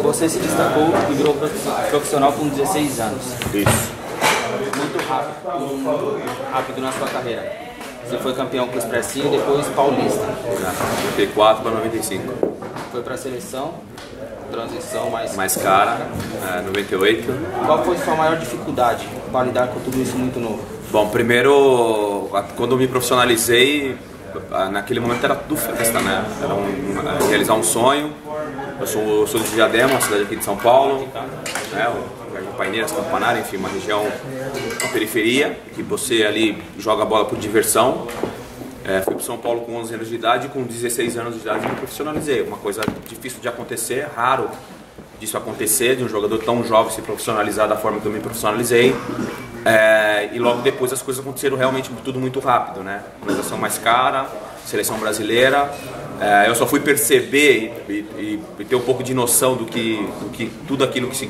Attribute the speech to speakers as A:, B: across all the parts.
A: Você se destacou e virou profissional com 16 anos.
B: Isso.
A: Muito rápido na sua carreira. Você foi campeão com o Expressinho e depois paulista.
B: 94 para 95.
A: Foi para a seleção, transição
B: mais cara, 98.
A: Qual foi a sua maior dificuldade para lidar com tudo isso muito novo?
B: Bom, primeiro, quando eu me profissionalizei, naquele momento era tudo festa, né? Era realizar um sonho. Eu sou de Diadema, uma cidade aqui de São Paulo, né? Paineiras, Campanário, enfim, uma região, uma periferia, que você ali joga a bola por diversão. Fui para São Paulo com 11 anos de idade e com 16 anos de idade me profissionalizei. Uma coisa difícil de acontecer, raro disso acontecer, de um jogador tão jovem se profissionalizar da forma que eu me profissionalizei. E logo depois as coisas aconteceram realmente tudo muito rápido, né? Organização mais cara, seleção brasileira. Eu só fui perceber e ter um pouco de noção do que tudo aquilo que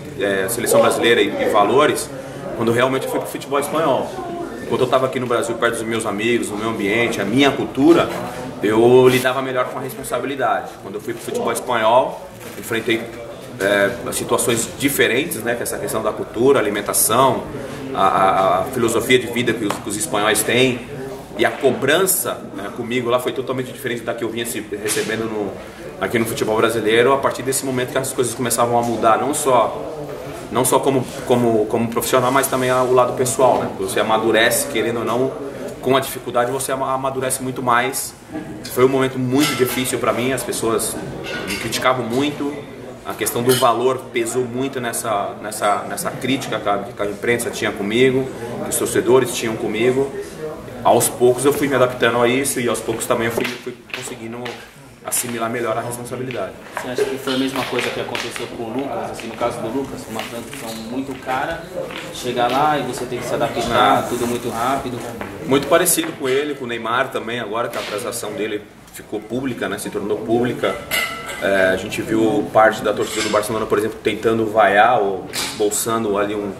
B: seleção brasileira e valores quando realmente eu fui para o futebol espanhol. Enquanto eu estava aqui no Brasil, perto dos meus amigos, no meu ambiente, a minha cultura, eu lidava melhor com a responsabilidade. Quando eu fui para o futebol espanhol, enfrentei situações diferentes, né, que essa questão da cultura, alimentação, a filosofia de vida que os espanhóis têm. E a cobrança, né, comigo lá foi totalmente diferente da que eu vinha recebendo aqui no futebol brasileiro. A partir desse momento que as coisas começavam a mudar, não só como profissional, mas também o lado pessoal, né? Você amadurece, querendo ou não, com a dificuldade você amadurece muito mais. Foi um momento muito difícil para mim, as pessoas me criticavam muito. A questão do valor pesou muito nessa crítica que a imprensa tinha comigo, que os torcedores tinham comigo. Aos poucos eu fui me adaptando a isso e aos poucos também eu fui conseguindo assimilar melhor a responsabilidade.
A: Você acha que foi a mesma coisa que aconteceu com o Lucas, assim, no caso do Lucas, uma transição muito cara, chegar lá e você tem que se adaptar, tudo muito rápido?
B: Muito parecido com ele, com o Neymar também, agora que a transação dele ficou pública, né, se tornou pública. A gente viu parte da torcida do Barcelona, por exemplo, tentando vaiar ou esboçando ali o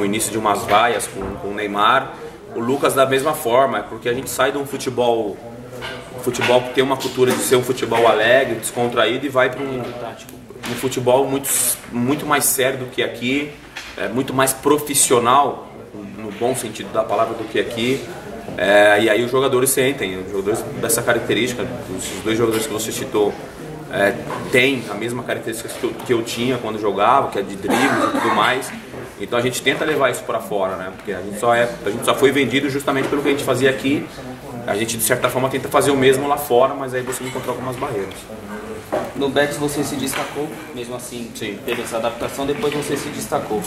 B: início de umas vaias com o Neymar. O Lucas da mesma forma, porque a gente sai de um futebol que tem uma cultura de ser um futebol alegre, descontraído, e vai para um futebol muito mais sério do que aqui, muito mais profissional, no bom sentido da palavra, do que aqui. E aí os jogadores sentem, os jogadores dessa característica, os dois jogadores que você citou, têm a mesma característica que eu tinha quando jogava, que é de dribles e tudo mais. Então a gente tenta levar isso para fora, né? Porque a gente só foi vendido justamente pelo que a gente fazia aqui. A gente de certa forma tenta fazer o mesmo lá fora, mas aí você encontrou algumas barreiras.
A: No Betis você se destacou, mesmo assim.
B: Sim.
A: Teve essa adaptação, depois você se destacou.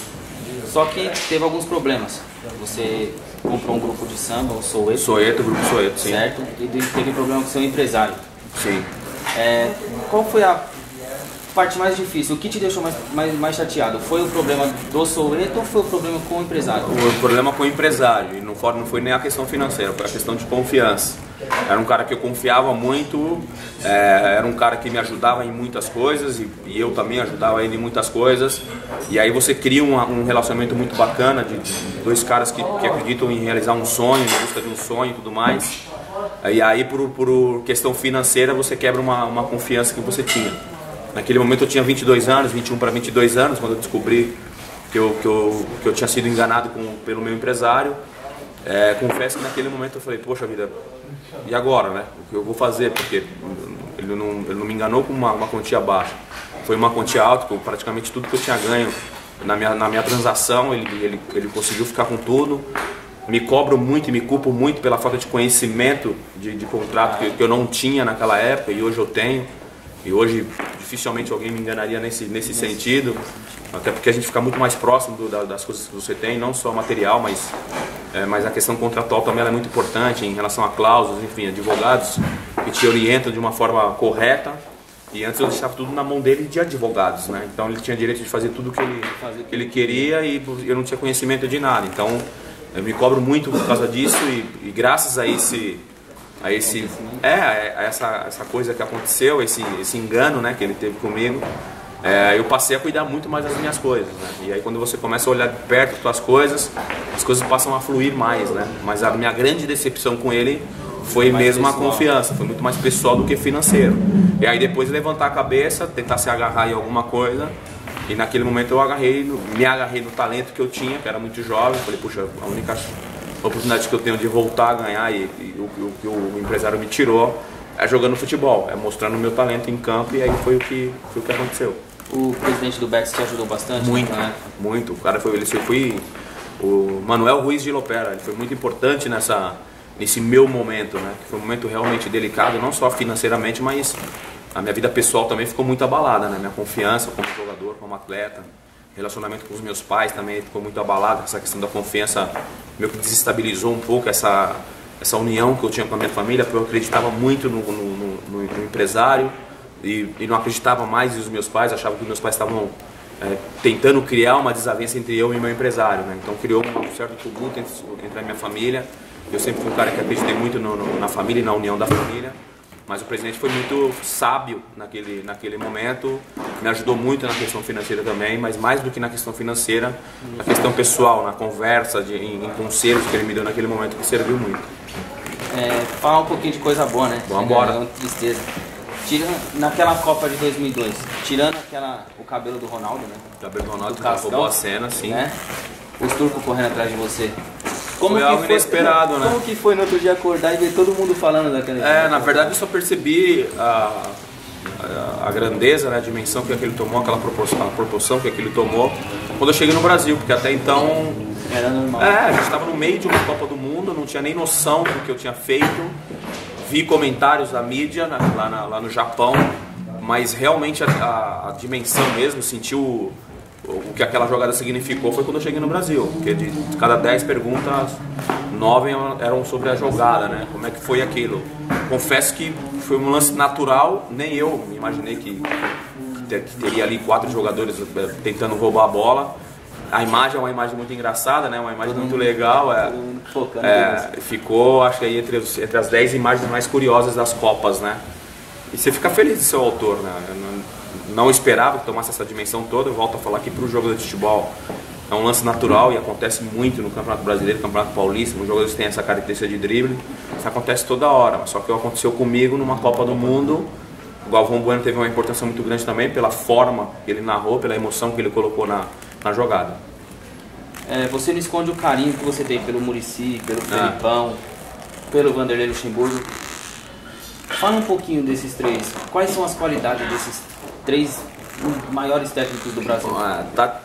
A: Só que teve alguns problemas. Você comprou um grupo de samba, o Soweto.
B: Grupo Soweto, sim.
A: Certo? E teve problema com seu empresário.
B: Sim.
A: Qual foi a parte mais difícil? O que te deixou mais chateado? Foi o problema do Soweto ou foi o problema com o empresário?
B: O problema com o empresário, e não foi nem a questão financeira, foi a questão de confiança. Era um cara que eu confiava muito, era um cara que me ajudava em muitas coisas e eu também ajudava ele em muitas coisas. E aí você cria um relacionamento muito bacana de dois caras que acreditam em realizar um sonho, em busca de um sonho e tudo mais. E aí por questão financeira você quebra uma confiança que você tinha. Naquele momento eu tinha 22 anos, 21 para 22 anos, quando eu descobri que eu tinha sido enganado pelo meu empresário. Confesso que naquele momento eu falei, poxa vida, e agora, né? O que eu vou fazer? Porque ele não me enganou com uma quantia baixa. Foi uma quantia alta, com praticamente tudo que eu tinha ganho na minha transação, ele conseguiu ficar com tudo. Me cobro muito e me culpo muito pela falta de conhecimento de contrato que eu não tinha naquela época e hoje eu tenho. E hoje dificilmente alguém me enganaria nesse sentido, até porque a gente fica muito mais próximo das coisas que você tem, não só material, mas a questão contratual também é muito importante em relação a cláusulas, enfim, advogados que te orientam de uma forma correta. E antes eu deixava tudo na mão dele de advogados, né? Então ele tinha direito de fazer tudo que ele queria e eu não tinha conhecimento de nada. Então eu me cobro muito por causa disso e graças a essa coisa que aconteceu, esse engano, né, que ele teve comigo, eu passei a cuidar muito mais das minhas coisas, né? E aí quando você começa a olhar de perto as tuas coisas, as coisas passam a fluir mais, né? Mas a minha grande decepção com ele foi
A: mais
B: mesmo a
A: pessoal.
B: confiança, foi muito mais pessoal do que financeiro. E aí depois levantar a cabeça, tentar se agarrar em alguma coisa. E naquele momento eu me agarrei no talento que eu tinha, que era muito jovem. Falei, puxa, a única oportunidade que eu tenho de voltar a ganhar e o que o empresário me tirou é jogando futebol, é mostrando o meu talento em campo. E aí foi o que aconteceu.
A: O presidente do Betis te ajudou bastante?
B: Muito,
A: né?
B: muito. O cara o Manuel Ruiz de Lopera, ele foi muito importante nesse meu momento, né? Que foi um momento realmente delicado, não só financeiramente, mas a minha vida pessoal também ficou muito abalada, né? Minha confiança como jogador, como atleta, relacionamento com os meus pais também ficou muito abalado. Essa questão da confiança meio que desestabilizou um pouco essa união que eu tinha com a minha família, porque eu acreditava muito no empresário e não acreditava mais nos meus pais, achava que meus pais estavam tentando criar uma desavença entre eu e meu empresário, né? Então criou um certo tumulto entre a minha família. Eu sempre fui um cara que acreditei muito na família e na união da família. Mas o presidente foi muito sábio naquele momento, me ajudou muito na questão financeira também, mas mais do que na questão financeira, na questão pessoal, na conversa, em conselhos que ele me deu naquele momento, que serviu muito.
A: Falar um pouquinho de coisa boa, né?
B: Vamos embora.
A: É uma tristeza. Naquela Copa de 2002, tirando o cabelo do Ronaldo, né?
B: O cabelo do Ronaldo
A: roubou
B: a cena, sim.
A: Né? Os turcos correndo atrás de você.
B: Foi algo inesperado, né?
A: Como que foi no outro dia acordar e ver todo mundo falando daquela...
B: Na verdade eu só percebi a grandeza, né, a dimensão que aquilo tomou, aquela proporção que aquilo tomou quando eu cheguei no Brasil, porque até então...
A: Era normal.
B: A gente estava no meio de uma Copa do Mundo, não tinha nem noção do que eu tinha feito. Vi comentários da mídia lá no Japão, mas realmente a dimensão mesmo, senti o que aquela jogada significou foi quando eu cheguei no Brasil, porque de cada 10 perguntas, 9 eram sobre a jogada, né? Como é que foi aquilo? Confesso que foi um lance natural, nem eu imaginei que teria ali 4 jogadores tentando roubar a bola. A imagem é uma imagem muito engraçada, né? Uma imagem muito legal. Ficou, acho que aí entre as 10 imagens mais curiosas das Copas, né? E você fica feliz de ser o autor, né? Eu não esperava que tomasse essa dimensão toda. Eu volto a falar aqui para o jogo de futebol. É um lance natural e acontece muito no Campeonato Brasileiro, Campeonato Paulista. Os jogadores têm essa característica de drible. Isso acontece toda hora. Só que aconteceu comigo numa Copa do Mundo. O Galvão Bueno teve uma importância muito grande também pela forma que ele narrou, pela emoção que ele colocou na jogada.
A: Você não esconde o carinho que você tem pelo Muricy, pelo Felipão, pelo Vanderlei Luxemburgo. Fala um pouquinho desses três. Quais são as qualidades desses três maiores técnicos do Brasil?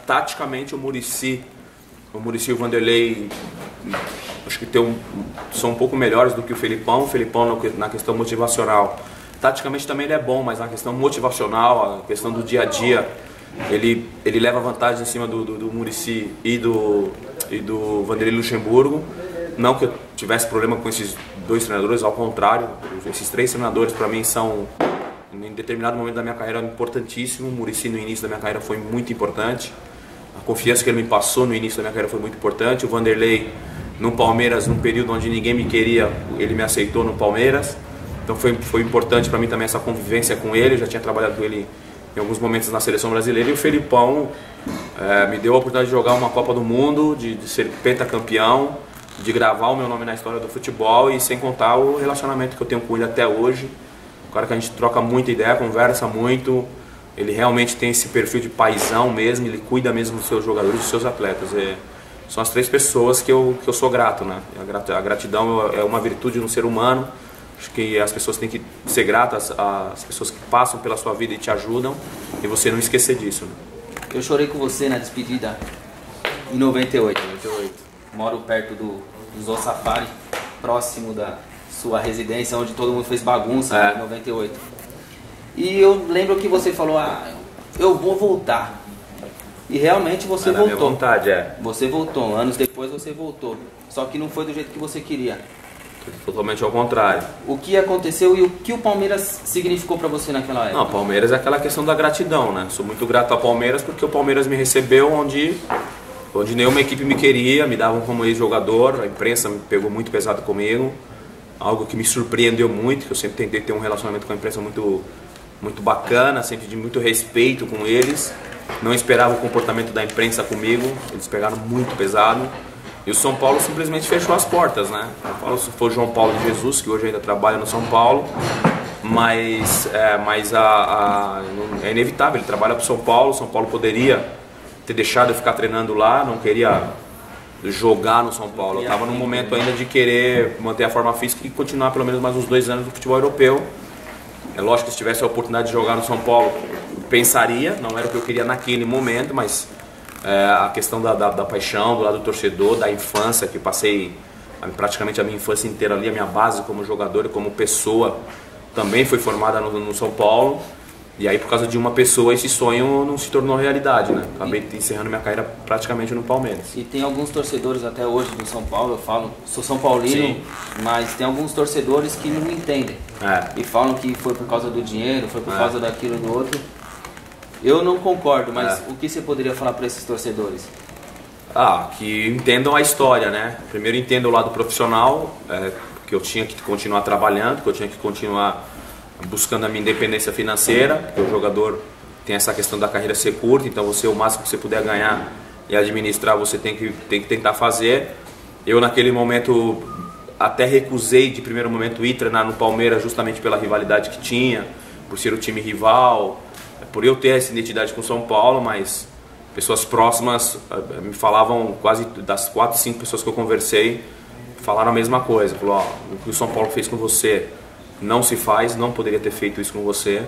B: Taticamente o Muricy e o Vanderlei acho que são um pouco melhores do que o Felipão. O Felipão na questão motivacional. Taticamente também ele é bom, mas na questão motivacional, a questão do dia a dia, ele leva vantagem em cima do Muricy e do Vanderlei Luxemburgo. Não que eu tivesse problema com esses dois treinadores, ao contrário, esses três treinadores para mim são, em determinado momento da minha carreira, importantíssimo. O Muricy no início da minha carreira foi muito importante, a confiança que ele me passou no início da minha carreira foi muito importante. O Vanderlei no Palmeiras, num período onde ninguém me queria, ele me aceitou no Palmeiras, então foi importante para mim também essa convivência com ele. Eu já tinha trabalhado com ele em alguns momentos na seleção brasileira. E o Felipão me deu a oportunidade de jogar uma Copa do Mundo, de ser pentacampeão, de gravar o meu nome na história do futebol, e sem contar o relacionamento que eu tenho com ele até hoje. Um cara que a gente troca muita ideia, conversa muito. Ele realmente tem esse perfil de paizão mesmo, ele cuida mesmo dos seus jogadores, dos seus atletas. São as três pessoas que eu sou grato, né? A gratidão é uma virtude no ser humano. Acho que as pessoas têm que ser gratas às pessoas que passam pela sua vida e te ajudam, e você não esquecer disso, né?
A: Eu chorei com você na despedida em 98. Moro perto do Zoo Safari, próximo da sua residência, onde todo mundo fez bagunça em 98. E eu lembro que você falou, eu vou voltar. E realmente você voltou.
B: Minha vontade,
A: Você voltou, anos depois você voltou. Só que não foi do jeito que você queria.
B: Totalmente ao contrário.
A: O que aconteceu e o que o Palmeiras significou para você naquela época?
B: Não, Palmeiras é aquela questão da gratidão, né? Sou muito grato ao Palmeiras porque o Palmeiras me recebeu onde nenhuma equipe me queria, me davam como ex-jogador. A imprensa me pegou muito pesado comigo, algo que me surpreendeu muito, que eu sempre tentei ter um relacionamento com a imprensa muito bacana, sempre de muito respeito com eles. Não esperava o comportamento da imprensa comigo, eles pegaram muito pesado. E o São Paulo simplesmente fechou as portas, né? Eu falo se for João Paulo de Jesus, que hoje ainda trabalha no São Paulo, mas é inevitável, ele trabalha para o São Paulo poderia ter deixado eu ficar treinando lá, não queria jogar no São Paulo. Eu estava num momento ainda de querer manter a forma física e continuar pelo menos mais uns 2 anos no futebol europeu. É lógico que se tivesse a oportunidade de jogar no São Paulo, pensaria, não era o que eu queria naquele momento, mas a questão da paixão, do lado do torcedor, da infância, que passei praticamente a minha infância inteira ali, a minha base como jogador e como pessoa também foi formada no São Paulo. E aí por causa de uma pessoa esse sonho não se tornou realidade, né? Acabei encerrando minha carreira praticamente no Palmeiras.
A: E tem alguns torcedores até hoje do São Paulo, eu falo, sou São Paulino, sim, mas tem alguns torcedores que não entendem. E falam que foi por causa do dinheiro, foi por causa daquilo do outro. Eu não concordo, mas o que você poderia falar para esses torcedores?
B: Que entendam a história, né? Primeiro entendam o lado profissional, que eu tinha que continuar trabalhando, que eu tinha que continuar buscando a minha independência financeira, porque o jogador tem essa questão da carreira ser curta, então você, o máximo que você puder ganhar e administrar, você tem que tentar fazer. Eu naquele momento até recusei de primeiro momento ir treinar no Palmeiras justamente pela rivalidade que tinha, por ser o time rival, por eu ter essa identidade com o São Paulo, mas pessoas próximas me falavam, quase das 4, 5 pessoas que eu conversei, falaram a mesma coisa. Falou, o que o São Paulo fez com você não se faz, não poderia ter feito isso com você,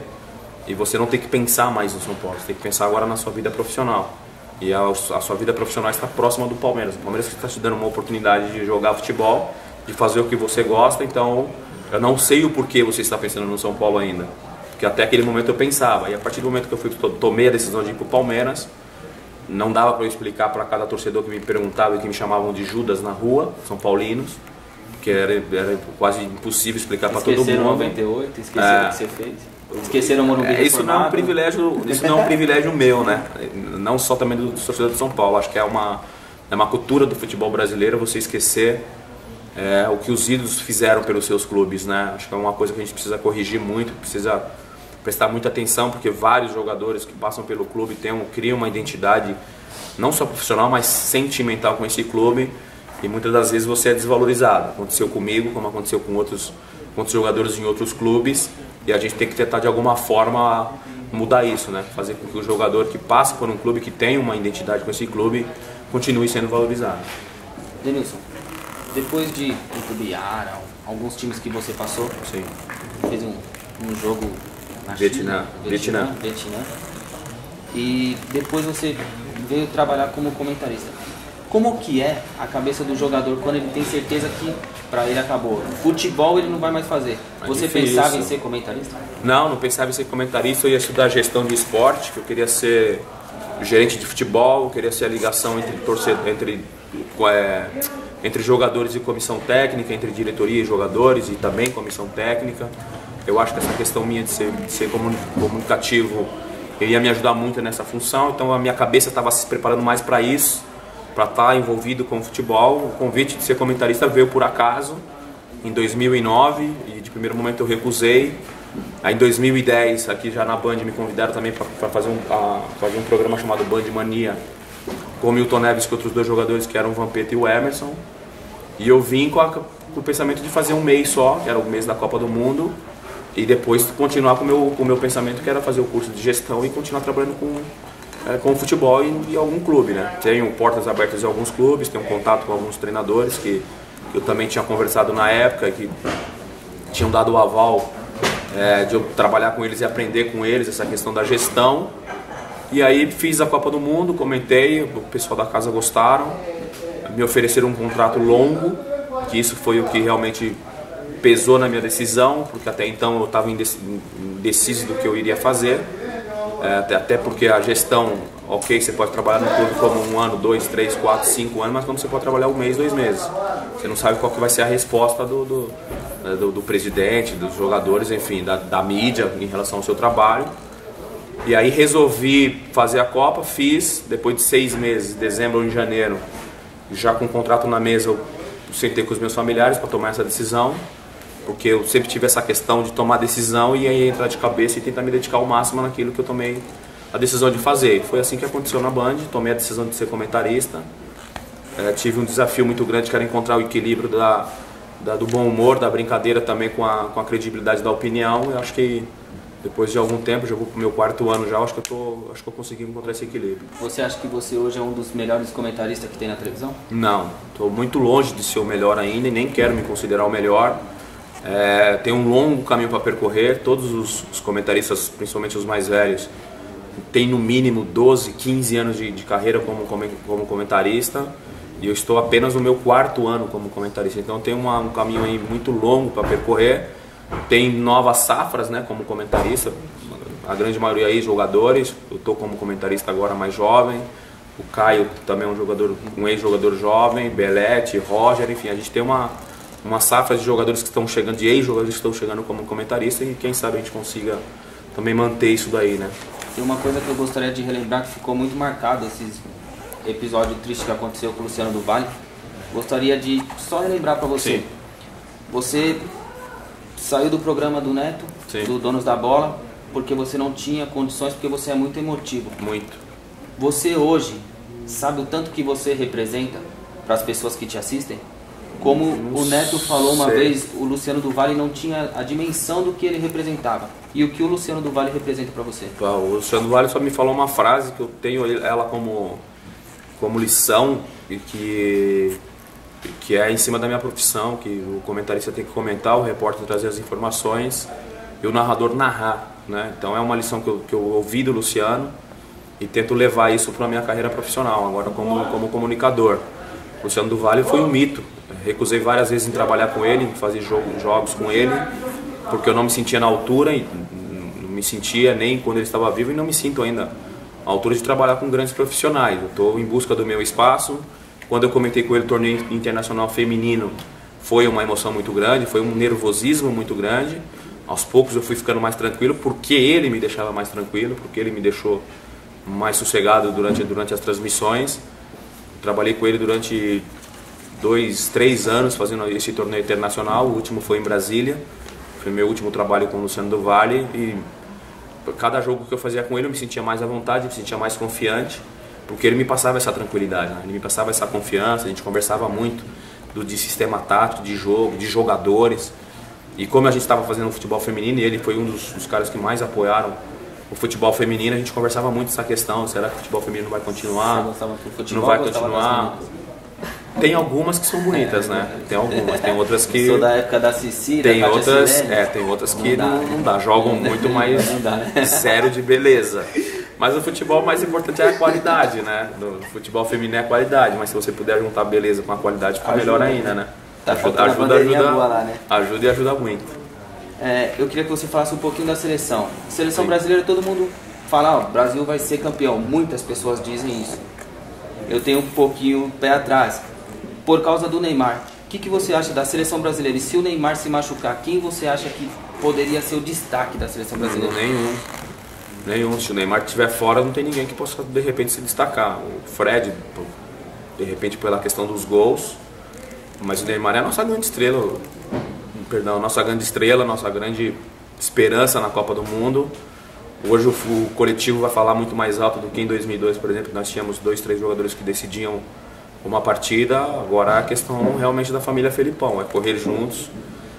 B: e você não tem que pensar mais no São Paulo, você tem que pensar agora na sua vida profissional. E a sua vida profissional está próxima do Palmeiras. O Palmeiras está te dando uma oportunidade de jogar futebol, de fazer o que você gosta, então eu não sei o porquê você está pensando no São Paulo ainda. Porque até aquele momento eu pensava, e a partir do momento que eu tomei a decisão de ir para o Palmeiras, não dava para eu explicar para cada torcedor que me perguntava e que me chamavam de Judas na rua, São Paulinos, que era quase impossível explicar para todo mundo.
A: Esqueceram 98, esqueceram o que você fez. Esqueceram o Morumbi.
B: Isso não é um privilégio, isso não é um privilégio meu, né? Não só também do torcedor de São Paulo. Acho que é uma cultura do futebol brasileiro você esquecer o que os ídolos fizeram pelos seus clubes, né? Acho que é uma coisa que a gente precisa corrigir muito, precisa prestar muita atenção, porque vários jogadores que passam pelo clube criam uma identidade não só profissional, mas sentimental com esse clube, e muitas das vezes você é desvalorizado. Aconteceu comigo, como aconteceu com outros jogadores em outros clubes, e a gente tem que tentar de alguma forma mudar isso, né? Fazer com que o jogador que passa por um clube, que tem uma identidade com esse clube, continue sendo valorizado.
A: Denilson, depois de Itumbiara, alguns times que você passou,
B: sim,
A: fez um jogo na
B: Vietnã.
A: E depois você veio trabalhar como comentarista. Como que é a cabeça do jogador quando ele tem certeza que para ele acabou? Futebol ele não vai mais fazer. Você pensava em ser comentarista?
B: Não pensava em ser comentarista. Eu ia estudar gestão de esporte, que eu queria ser gerente de futebol, eu queria ser a ligação entre jogadores e comissão técnica, entre diretoria e jogadores e também comissão técnica. Eu acho que essa questão minha de ser comunicativo iria me ajudar muito nessa função, então a minha cabeça estava se preparando mais para isso, para estar envolvido com o futebol. O convite de ser comentarista veio por acaso, em 2009, e de primeiro momento eu recusei. Aí em 2010, aqui já na Band, me convidaram também para fazer um programa chamado Band Mania, com o Milton Neves e outros 2 jogadores, que eram o Vampeta e o Emerson. E eu vim com o pensamento de fazer um mês só, que era o mês da Copa do Mundo, e depois continuar com o meu pensamento, que era fazer o curso de gestão e continuar trabalhando com o futebol e algum clube, né? Tenho portas abertas em alguns clubes, tenho contato com alguns treinadores que eu também tinha conversado na época, que tinham dado o aval de eu trabalhar com eles e aprender com eles essa questão da gestão. E aí fiz a Copa do Mundo, comentei, o pessoal da casa gostaram, me ofereceram um contrato longo, que isso foi o que realmente pesou na minha decisão, porque até então eu estava indeciso do que eu iria fazer, até porque a gestão, ok, você pode trabalhar no clube como 1 ano, 2, 3, 4, 5 anos, mas quando você pode trabalhar 1 mês, 2 meses, você não sabe qual que vai ser a resposta do presidente, dos jogadores, enfim, da mídia em relação ao seu trabalho. E aí resolvi fazer a Copa, fiz, depois de 6 meses, dezembro ou em janeiro, já com o contrato na mesa, eu sentei com os meus familiares para tomar essa decisão, porque eu sempre tive essa questão de tomar decisão e aí entrar de cabeça e tentar me dedicar ao máximo naquilo que eu tomei a decisão de fazer. Foi assim que aconteceu na Band, tomei a decisão de ser comentarista, tive um desafio muito grande, que era encontrar o equilíbrio do bom humor, da brincadeira também com a credibilidade da opinião. Eu acho que depois de algum tempo, já vou pro meu 4º ano já, acho que eu consegui encontrar esse equilíbrio.
A: Você acha que você hoje é um dos melhores comentaristas que tem na televisão?
B: Não, estou muito longe de ser o melhor ainda e nem quero me considerar o melhor. Tem um longo caminho para percorrer. Todos os comentaristas, principalmente os mais velhos, têm no mínimo 12, 15 anos de carreira como comentarista, e eu estou apenas no meu 4º ano como comentarista. Então tem um caminho aí muito longo para percorrer. Tem novas safras, né, como comentarista, a grande maioria aí jogadores. Eu estou como comentarista agora mais jovem. O Caio também é um ex-jogador jovem, Belete, Roger, enfim, a gente tem uma safra de jogadores que estão chegando, de ex-jogadores que estão chegando como comentarista, e quem sabe a gente consiga também manter isso daí, né?
A: Tem uma coisa que eu gostaria de relembrar que ficou muito marcado, esses episódios tristes que aconteceu com o Luciano do Vale. Gostaria de só relembrar para você. Sim. Você saiu do programa do Neto, sim, do Donos da Bola, porque você não tinha condições, porque você é muito emotivo.
B: Muito.
A: Você hoje sabe o tanto que você representa para as pessoas que te assistem? Como o Neto falou uma vez, o Luciano do Vale não tinha a dimensão do que ele representava. E o que o Luciano do Vale representa para você?
B: O Luciano do Vale só me falou uma frase que eu tenho ela como lição, e que é em cima da minha profissão, que o comentarista tem que comentar, o repórter trazer as informações e o narrador narrar, né? Então é uma lição que eu ouvi do Luciano e tento levar isso para a minha carreira profissional, agora como comunicador. O Luciano do Vale foi um mito. Recusei várias vezes em trabalhar com ele, em fazer jogos com ele, porque eu não me sentia na altura, e não me sentia nem quando ele estava vivo, e não me sinto ainda à altura de trabalhar com grandes profissionais. Eu estou em busca do meu espaço. Quando eu comentei com ele o torneio internacional feminino, foi uma emoção muito grande, foi um nervosismo muito grande. Aos poucos eu fui ficando mais tranquilo, porque ele me deixava mais tranquilo, porque ele me deixou mais sossegado durante as transmissões. Trabalhei com ele durante 2, 3 anos fazendo esse torneio internacional. O último foi em Brasília, foi meu último trabalho com o Luciano do Vale, e cada jogo que eu fazia com ele eu me sentia mais à vontade, me sentia mais confiante, porque ele me passava essa tranquilidade, né? Ele me passava essa confiança. A gente conversava muito de sistema tático, de jogo, de jogadores, e como a gente estava fazendo futebol feminino, e ele foi um dos caras que mais apoiaram o futebol feminino, a gente conversava muito essa questão: será que o futebol feminino vai continuar? Não vai continuar? Tem algumas que são bonitas, né? Tem algumas, tem outras que...
A: Sou da época da Cecília,
B: tem outras que não dá, jogam muito mais sério de beleza. Mas o futebol, mais importante é a qualidade, né? No futebol feminino é a qualidade, mas se você puder juntar beleza com a qualidade, fica melhor ainda, né? Ajuda e ajuda muito.
A: Eu queria que você falasse um pouquinho da seleção. Seleção brasileira, todo mundo fala, o Brasil vai ser campeão. Muitas pessoas dizem isso. Eu tenho um pouquinho pé atrás. Por causa do Neymar, o que você acha da seleção brasileira? E se o Neymar se machucar, quem você acha que poderia ser o destaque da seleção brasileira?
B: Nenhum. Se o Neymar estiver fora, não tem ninguém que possa de repente se destacar. O Fred, de repente pela questão dos gols, mas o Neymar é a nossa grande estrela. Nossa grande esperança na Copa do Mundo. Hoje o coletivo vai falar muito mais alto do que em 2002, por exemplo, nós tínhamos 2, 3 jogadores que decidiam uma partida. Agora a questão realmente da família Felipão, é correr juntos,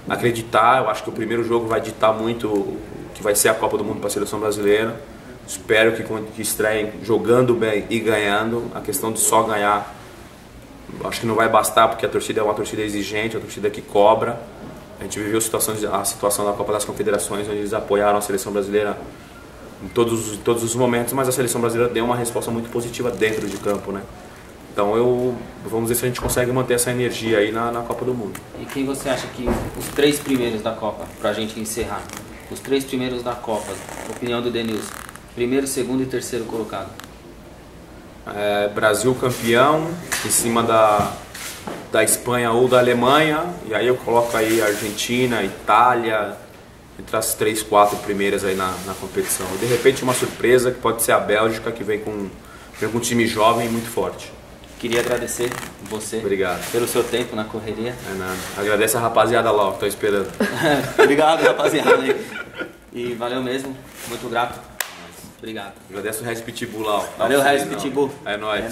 B: acreditar. Eu acho que o primeiro jogo vai ditar muito o que vai ser a Copa do Mundo para a seleção brasileira. Espero que estreiem jogando bem e ganhando. A questão de só ganhar, acho que não vai bastar, porque a torcida é uma torcida exigente, a torcida que cobra. A gente viveu a situação da Copa das Confederações, onde eles apoiaram a seleção brasileira em todos os momentos, mas a seleção brasileira deu uma resposta muito positiva dentro de campo, né? Então vamos ver se a gente consegue manter essa energia aí na Copa do Mundo.
A: E quem você acha que os 3 primeiros da Copa, pra gente encerrar, os 3 primeiros da Copa, opinião do Denilson, primeiro, segundo e terceiro colocado?
B: Brasil campeão, em cima da Espanha ou da Alemanha, e aí eu coloco aí Argentina, Itália, entre as 3, 4 primeiras aí na competição. E de repente uma surpresa que pode ser a Bélgica, que vem com um time jovem muito forte.
A: Queria agradecer você.
B: Obrigado
A: pelo seu tempo na correria.
B: É nada. Agradece a rapaziada lá, que tô esperando.
A: Obrigado, rapaziada. E valeu mesmo, muito grato. Obrigado.
B: Agradeço o Regis Pitbull lá.
A: Valeu, Regis Pitbull.
B: É nóis.